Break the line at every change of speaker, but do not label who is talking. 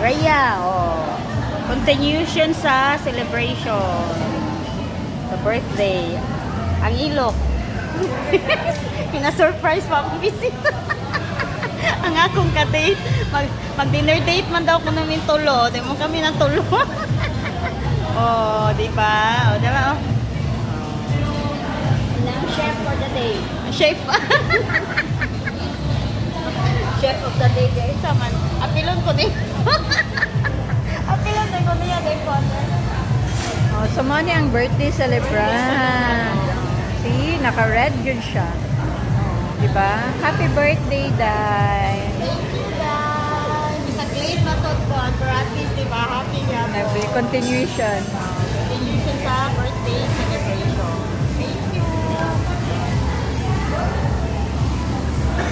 Rhea, oh. Continuation sa celebration. Sa birthday. Ang ilok. Pina-surprise pa akong bisita. Ang akong ka-date. Mag-dinner date man daw ko namin tulo. Di mo kami ng tulo. Oh, di ba? Oh, di ba?
Ang chef for the day.
Chef.
Chef of the day, guys.
Saman. Apilon ko din. Apilon din ko niya. Oh, so mo ang birthday celebrant. See, naka-red yun siya. Oh, di ba? Happy birthday, Day.
Thank you, guys.
Sa claim na to for at least, di ba? Happy nga po.
Every
continuation. Continuation sa birthday